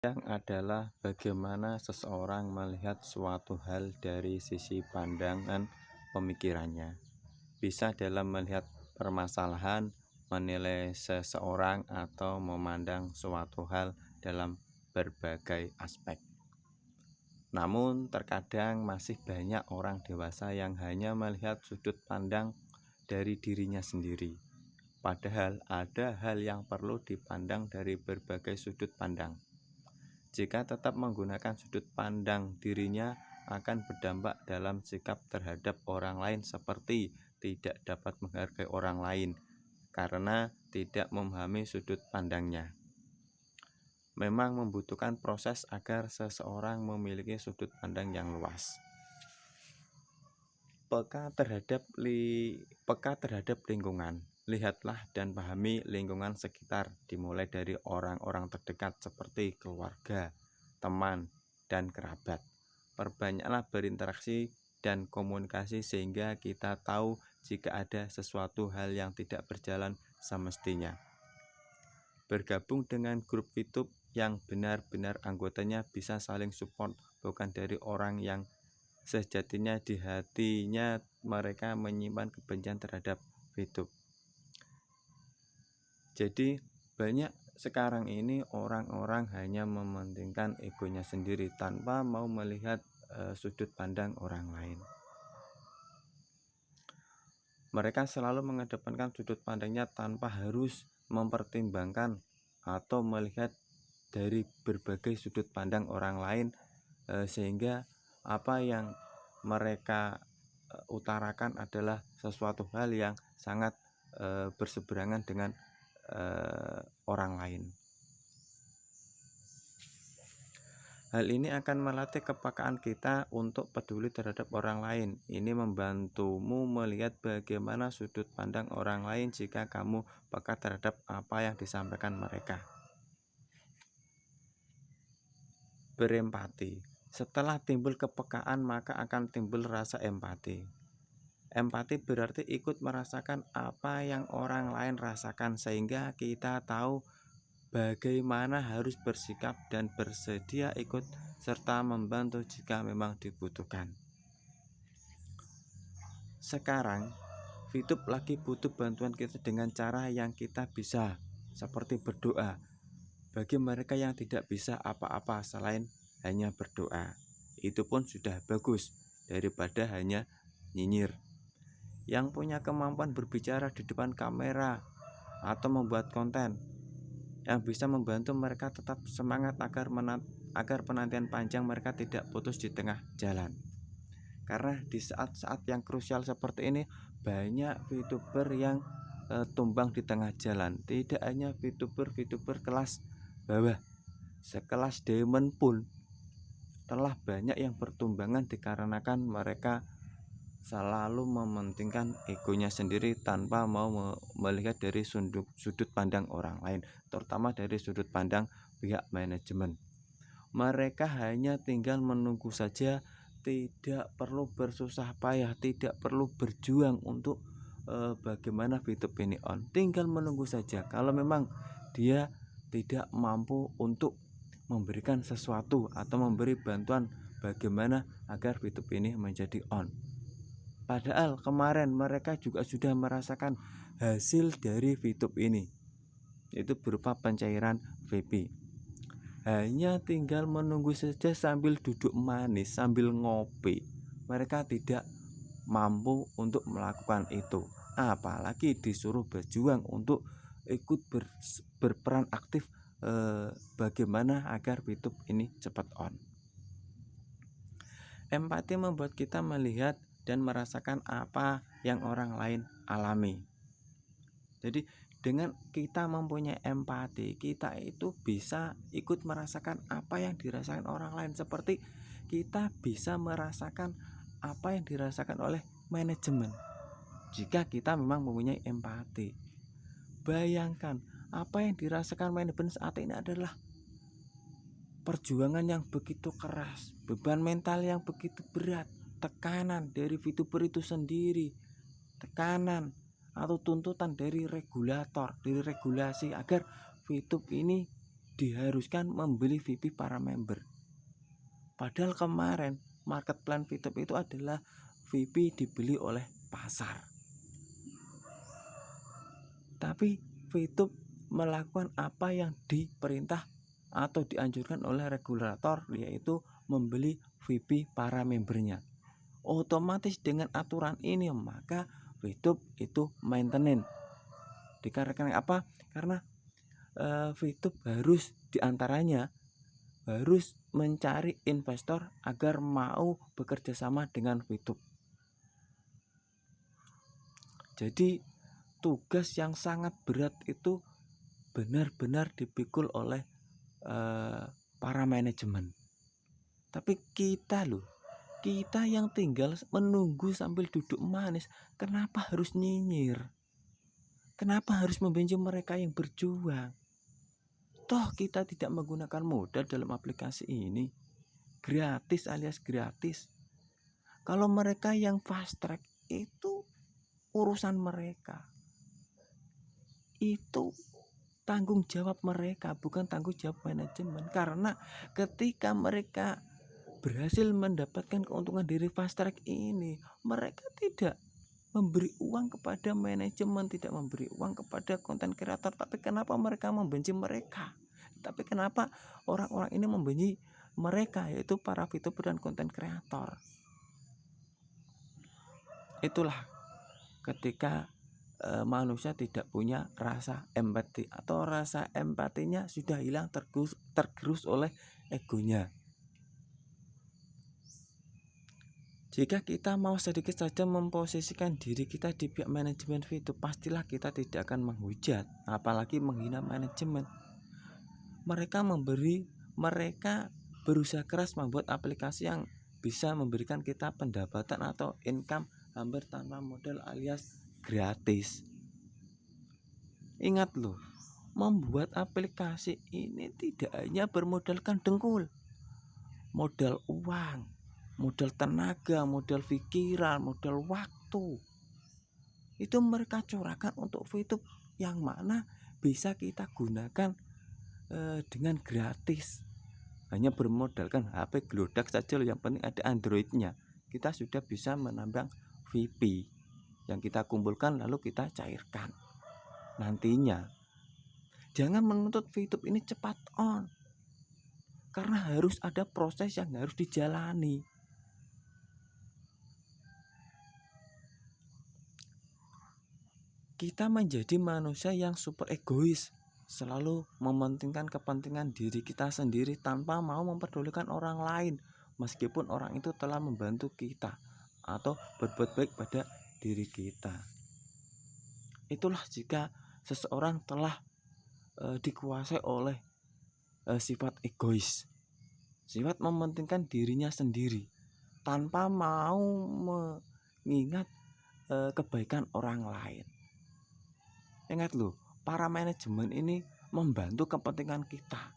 Yang adalah bagaimana seseorang melihat suatu hal dari sisi pandangan pemikirannya. Bisa dalam melihat permasalahan, menilai seseorang, atau memandang suatu hal dalam berbagai aspek. Namun, terkadang masih banyak orang dewasa yang hanya melihat sudut pandang dari dirinya sendiri. Padahal ada hal yang perlu dipandang dari berbagai sudut pandang. Jika tetap menggunakan sudut pandang dirinya, akan berdampak dalam sikap terhadap orang lain seperti tidak dapat menghargai orang lain karena tidak memahami sudut pandangnya. Memang membutuhkan proses agar seseorang memiliki sudut pandang yang luas. Peka terhadap lingkungan. Lihatlah dan pahami lingkungan sekitar, dimulai dari orang-orang terdekat seperti keluarga, teman, dan kerabat. Perbanyaklah berinteraksi dan komunikasi sehingga kita tahu jika ada sesuatu hal yang tidak berjalan semestinya. Bergabung dengan grup YouTube yang benar-benar anggotanya bisa saling support, bukan dari orang yang sejatinya di hatinya mereka menyimpan kebencian terhadap YouTube. Jadi banyak sekarang ini orang-orang hanya mementingkan egonya sendiri tanpa mau melihat sudut pandang orang lain. Mereka selalu mengedepankan sudut pandangnya tanpa harus mempertimbangkan atau melihat dari berbagai sudut pandang orang lain, sehingga apa yang mereka utarakan adalah sesuatu hal yang sangat berseberangan dengan orang lain. Hal ini akan melatih kepekaan kita untuk peduli terhadap orang lain. Ini membantumu melihat bagaimana sudut pandang orang lain jika kamu peka terhadap apa yang disampaikan mereka. Berempati. Setelah timbul kepekaan, maka akan timbul rasa empati. Empati berarti ikut merasakan apa yang orang lain rasakan, sehingga kita tahu bagaimana harus bersikap dan bersedia ikut serta membantu jika memang dibutuhkan. Sekarang, YouTube lagi butuh bantuan kita dengan cara yang kita bisa, seperti berdoa. Bagi mereka yang tidak bisa apa-apa selain hanya berdoa, itu pun sudah bagus daripada hanya nyinyir. Yang punya kemampuan berbicara di depan kamera atau membuat konten yang bisa membantu mereka tetap semangat agar penantian panjang mereka tidak putus di tengah jalan. Karena di saat-saat yang krusial seperti ini, banyak VTuber yang tumbang di tengah jalan. Tidak hanya VTuber kelas bawah, sekelas Diamond pun telah banyak yang bertumbangan dikarenakan mereka selalu mementingkan egonya sendiri tanpa mau melihat dari sudut pandang orang lain, terutama dari sudut pandang pihak manajemen. Mereka hanya tinggal menunggu saja, tidak perlu bersusah payah, tidak perlu berjuang untuk bagaimana YouTube ini on. Tinggal menunggu saja. Kalau memang dia tidak mampu untuk memberikan sesuatu atau memberi bantuan bagaimana agar YouTube ini menjadi on. Padahal kemarin mereka juga sudah merasakan hasil dari VTube ini, itu berupa pencairan VP. Hanya tinggal menunggu saja sambil duduk manis, sambil ngopi. Mereka tidak mampu untuk melakukan itu, apalagi disuruh berjuang untuk ikut berperan aktif bagaimana agar VTube ini cepat on. Empati membuat kita melihat dan merasakan apa yang orang lain alami. Jadi dengan kita mempunyai empati, kita itu bisa ikut merasakan apa yang dirasakan orang lain, seperti kita bisa merasakan apa yang dirasakan oleh manajemen jika kita memang mempunyai empati. Bayangkan apa yang dirasakan manajemen saat ini adalah perjuangan yang begitu keras, beban mental yang begitu berat, tekanan dari VTuber itu sendiri, tekanan atau tuntutan dari regulator, dari regulasi agar VTube ini diharuskan membeli VIP para member. Padahal kemarin market plan VTube itu adalah VIP dibeli oleh pasar. Tapi VTube melakukan apa yang diperintah atau dianjurkan oleh regulator, yaitu membeli VIP para membernya. Otomatis dengan aturan ini maka VTube itu maintenance. Dikarenakan apa? Karena VTube harus diantaranya harus mencari investor agar mau bekerja sama dengan VTube. Jadi tugas yang sangat berat itu benar-benar dipikul oleh para manajemen. Tapi kita yang tinggal menunggu sambil duduk manis, kenapa harus nyinyir? Kenapa harus membenci mereka yang berjuang? Toh kita tidak menggunakan modal dalam aplikasi ini, gratis alias gratis. Kalau mereka yang fast track itu urusan mereka, itu tanggung jawab mereka, bukan tanggung jawab manajemen. Karena ketika mereka berhasil mendapatkan keuntungan dari fast track ini, mereka tidak memberi uang kepada manajemen, tidak memberi uang kepada konten kreator. Tapi kenapa mereka membenci mereka? Tapi kenapa orang-orang ini membenci mereka, yaitu para VTuber dan konten kreator? Itulah ketika manusia tidak punya rasa empati, atau rasa empatinya sudah hilang, tergerus oleh egonya. Jika kita mau sedikit saja memposisikan diri kita di pihak manajemen VTube, pastilah kita tidak akan menghujat, apalagi menghina manajemen. Mereka berusaha keras membuat aplikasi yang bisa memberikan kita pendapatan atau income hampir tanpa modal alias gratis. Ingat loh, membuat aplikasi ini tidak hanya bermodalkan dengkul, modal uang, modal tenaga, modal pikiran, modal waktu. Itu mereka curahkan untuk VTube yang mana bisa kita gunakan dengan gratis. Hanya bermodalkan HP gelodak saja loh, yang penting ada Androidnya. Kita sudah bisa menambang VIP yang kita kumpulkan lalu kita cairkan. Nantinya jangan menuntut VTube ini cepat on, karena harus ada proses yang harus dijalani. Kita menjadi manusia yang super egois, selalu mementingkan kepentingan diri kita sendiri tanpa mau memperdulikan orang lain, meskipun orang itu telah membantu kita atau berbuat baik pada diri kita. Itulah jika seseorang telah dikuasai oleh sifat egois, sifat mementingkan dirinya sendiri tanpa mau mengingat kebaikan orang lain. Ingat loh, para manajemen ini membantu kepentingan kita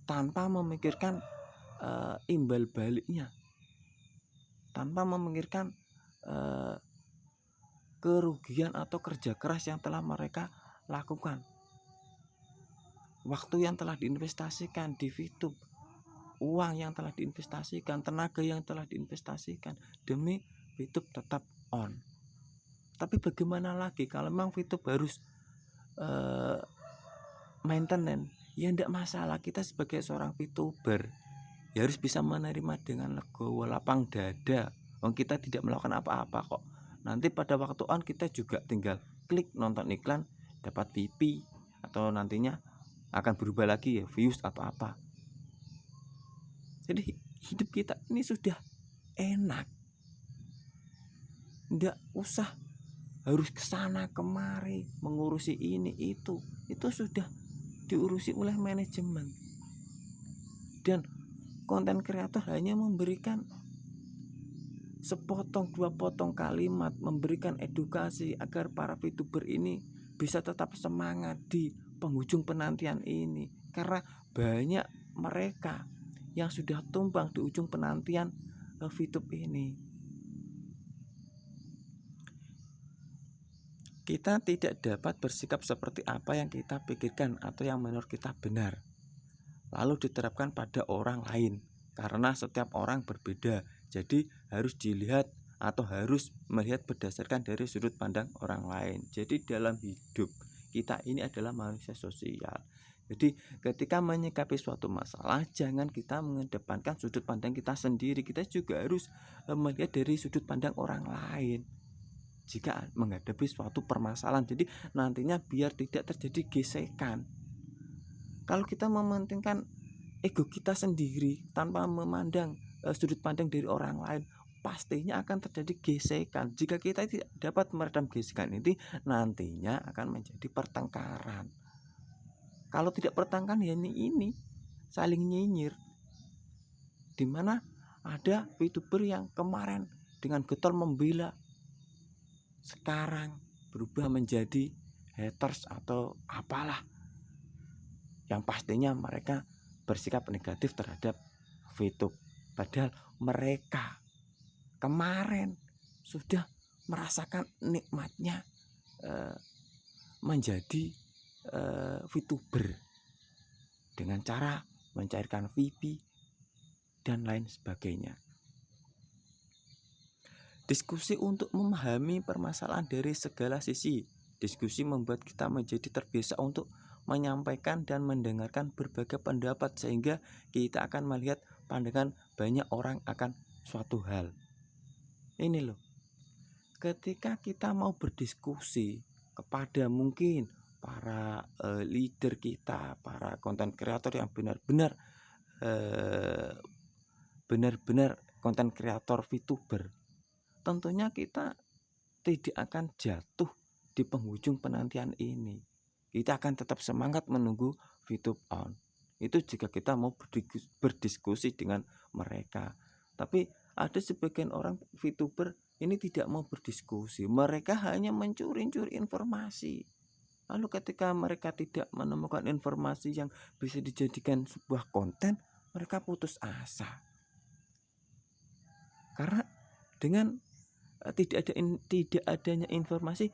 tanpa memikirkan imbal baliknya, tanpa memikirkan kerugian atau kerja keras yang telah mereka lakukan, waktu yang telah diinvestasikan di VTube, uang yang telah diinvestasikan, tenaga yang telah diinvestasikan demi VTube tetap on. Tapi bagaimana lagi kalau memang VTube harus maintenance, ya tidak masalah. Kita sebagai seorang VTuber ya harus bisa menerima dengan legowo, lapang dada. Kita tidak melakukan apa-apa kok. Nanti pada waktu on kita juga tinggal klik nonton iklan, dapat VIP, atau nantinya akan berubah lagi ya views atau apa. Jadi hidup kita ini sudah enak, tidak usah harus kesana kemari mengurusi ini itu sudah diurusi oleh manajemen. Dan konten kreator hanya memberikan sepotong dua potong kalimat, memberikan edukasi agar para VTuber ini bisa tetap semangat di penghujung penantian ini, karena banyak mereka yang sudah tumbang di ujung penantian VTube ini. Kita tidak dapat bersikap seperti apa yang kita pikirkan atau yang menurut kita benar. lalu diterapkan pada orang lain, karena setiap orang berbeda. Jadi harus dilihat atau harus melihat berdasarkan dari sudut pandang orang lain. Jadi dalam hidup kita ini adalah manusia sosial. Jadi ketika menyikapi suatu masalah, jangan kita mengedepankan sudut pandang kita sendiri. Kita juga harus melihat dari sudut pandang orang lain jika menghadapi suatu permasalahan. Jadi nantinya biar tidak terjadi gesekan. Kalau kita mementingkan ego kita sendiri tanpa memandang sudut pandang dari orang lain, pastinya akan terjadi gesekan. Jika kita tidak dapat meredam gesekan ini, nantinya akan menjadi pertengkaran. Kalau tidak pertengkaran ya ini saling nyinyir. Dimana ada VTuber yang kemarin dengan getol membela, sekarang berubah menjadi haters atau apalah, yang pastinya mereka bersikap negatif terhadap VTube. Padahal mereka kemarin sudah merasakan nikmatnya menjadi VTuber dengan cara mencairkan VP dan lain sebagainya. Diskusi untuk memahami permasalahan dari segala sisi. Diskusi membuat kita menjadi terbiasa untuk menyampaikan dan mendengarkan berbagai pendapat, sehingga kita akan melihat pandangan banyak orang akan suatu hal. Ini loh, ketika kita mau berdiskusi kepada mungkin para leader kita, para konten kreator yang benar-benar konten kreator VTuber, tentunya kita tidak akan jatuh di penghujung penantian ini. Kita akan tetap semangat menunggu VTube on. Itu jika kita mau berdiskusi dengan mereka. Tapi ada sebagian orang VTuber ini tidak mau berdiskusi. Mereka hanya mencuri-curi informasi. Lalu ketika mereka tidak menemukan informasi yang bisa dijadikan sebuah konten, mereka putus asa. Karena dengan tidak adanya informasi,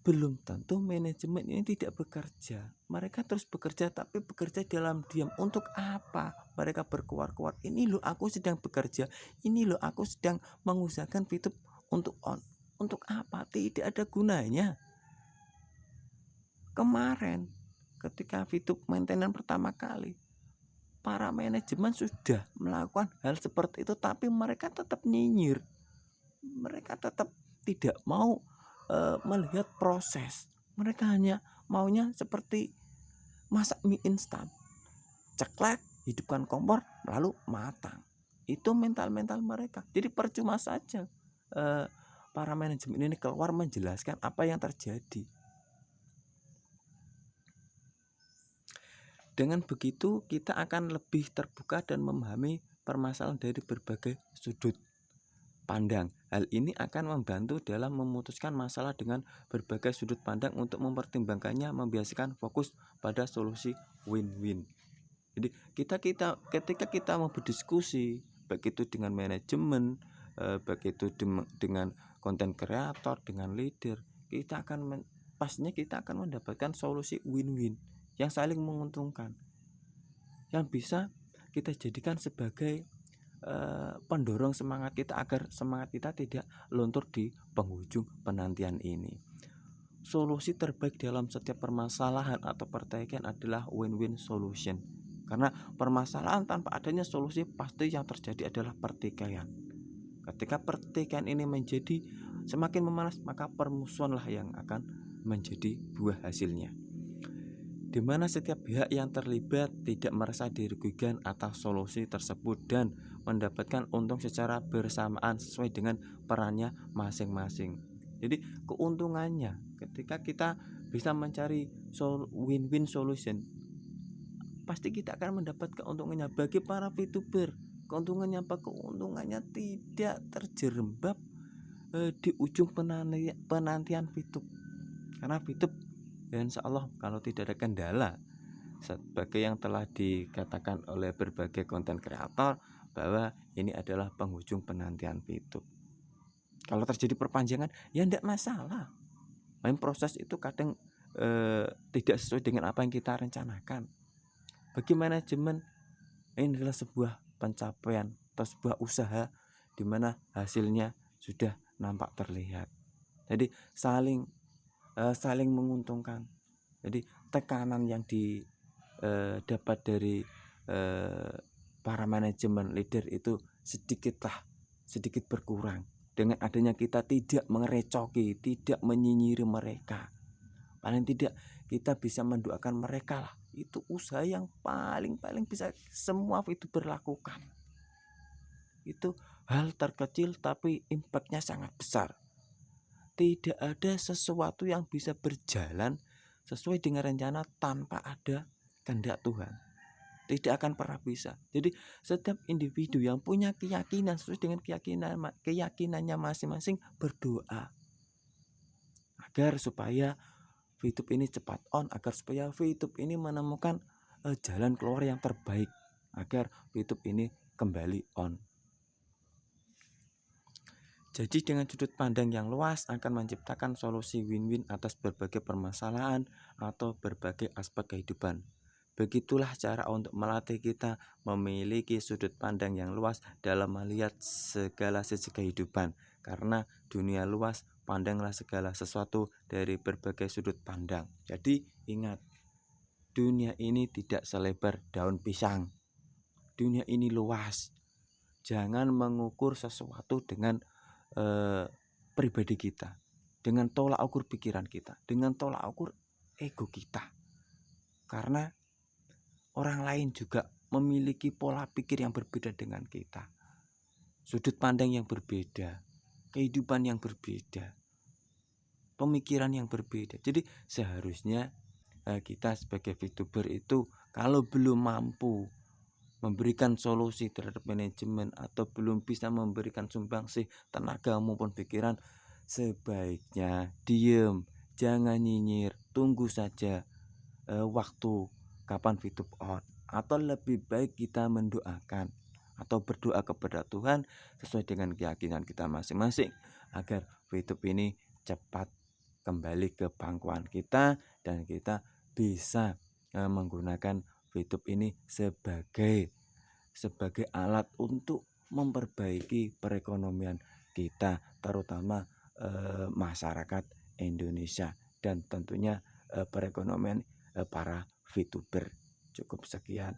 belum tentu manajemen ini tidak bekerja. Mereka terus bekerja, tapi bekerja dalam diam. Untuk apa? Mereka berkuar-kuar, ini loh aku sedang bekerja, ini loh aku sedang mengusahakan VTube untuk on. Untuk apa? Tidak ada gunanya. Kemarin ketika VTube maintenance pertama kali, para manajemen sudah melakukan hal seperti itu, tapi mereka tetap nyinyir. Mereka tetap tidak mau melihat proses. Mereka hanya maunya seperti masak mie instan, ceklek, hidupkan kompor, lalu matang. Itu mental-mental mereka. Jadi percuma saja para manajemen ini keluar menjelaskan apa yang terjadi. Dengan begitu kita akan lebih terbuka dan memahami permasalahan dari berbagai sudut pandang. Hal ini akan membantu dalam memutuskan masalah dengan berbagai sudut pandang untuk mempertimbangkannya, membiasakan fokus pada solusi win-win. Jadi ketika kita mau berdiskusi, baik itu dengan manajemen, baik itu dengan konten kreator, dengan leader, pastinya kita akan mendapatkan solusi win-win yang saling menguntungkan, yang bisa kita jadikan sebagai pendorong semangat kita agar semangat kita tidak luntur di penghujung penantian ini. Solusi terbaik dalam setiap permasalahan atau pertikaian adalah win-win solution. Karena permasalahan tanpa adanya solusi, pasti yang terjadi adalah pertikaian. Ketika pertikaian ini menjadi semakin memanas, maka permusuhanlah yang akan menjadi buah hasilnya, di mana setiap pihak yang terlibat tidak merasa dirugikan atas solusi tersebut dan mendapatkan untung secara bersamaan sesuai dengan perannya masing-masing. Jadi keuntungannya ketika kita bisa mencari win-win solution, pasti kita akan mendapat keuntungannya. Bagi para VTuber, keuntungannya apa? Keuntungannya tidak terjerembab di ujung penantian VTube. Karena VTube, dan insya Allah kalau tidak ada kendala, sebagai yang telah dikatakan oleh berbagai konten kreator, bahwa ini adalah penghujung penantian VTube. Kalau terjadi perpanjangan ya tidak masalah. Proses itu kadang tidak sesuai dengan apa yang kita rencanakan. Bagi manajemen ini adalah sebuah pencapaian atau sebuah usaha di mana hasilnya sudah nampak terlihat. Jadi saling menguntungkan. Jadi tekanan yang didapat dari para manajemen leader itu sedikit berkurang dengan adanya kita tidak mengerecoki, tidak menyinyiri mereka. Paling tidak kita bisa mendoakan mereka lah. Itu usaha yang paling bisa semua itu berlakukan. Itu hal terkecil tapi impactnya sangat besar. Tidak ada sesuatu yang bisa berjalan sesuai dengan rencana tanpa ada kehendak Tuhan. Tidak akan pernah bisa. Jadi setiap individu yang punya keyakinan sesuai dengan keyakinannya masing-masing berdoa agar supaya VTube ini cepat on, agar supaya VTube ini menemukan jalan keluar yang terbaik, agar VTube ini kembali on. Jadi dengan sudut pandang yang luas akan menciptakan solusi win-win atas berbagai permasalahan atau berbagai aspek kehidupan. Begitulah cara untuk melatih kita memiliki sudut pandang yang luas dalam melihat segala sisi kehidupan. Karena dunia luas, pandanglah segala sesuatu dari berbagai sudut pandang. Jadi ingat, dunia ini tidak selebar daun pisang. Dunia ini luas. Jangan mengukur sesuatu dengan pribadi kita, dengan tolak ukur pikiran kita, dengan tolak ukur ego kita. Karena orang lain juga memiliki pola pikir yang berbeda dengan kita, sudut pandang yang berbeda, kehidupan yang berbeda, pemikiran yang berbeda. Jadi seharusnya kita sebagai VTuber itu kalau belum mampu memberikan solusi terhadap manajemen atau belum bisa memberikan sumbangsih tenaga maupun pikiran, sebaiknya diem, jangan nyinyir, tunggu saja waktu kapan VTube on. Atau lebih baik kita mendoakan atau berdoa kepada Tuhan sesuai dengan keyakinan kita masing-masing agar VTube ini cepat kembali ke pangkuan kita dan kita bisa menggunakan VTube ini sebagai alat untuk memperbaiki perekonomian kita, terutama masyarakat Indonesia dan tentunya perekonomian para VTuber. Cukup sekian.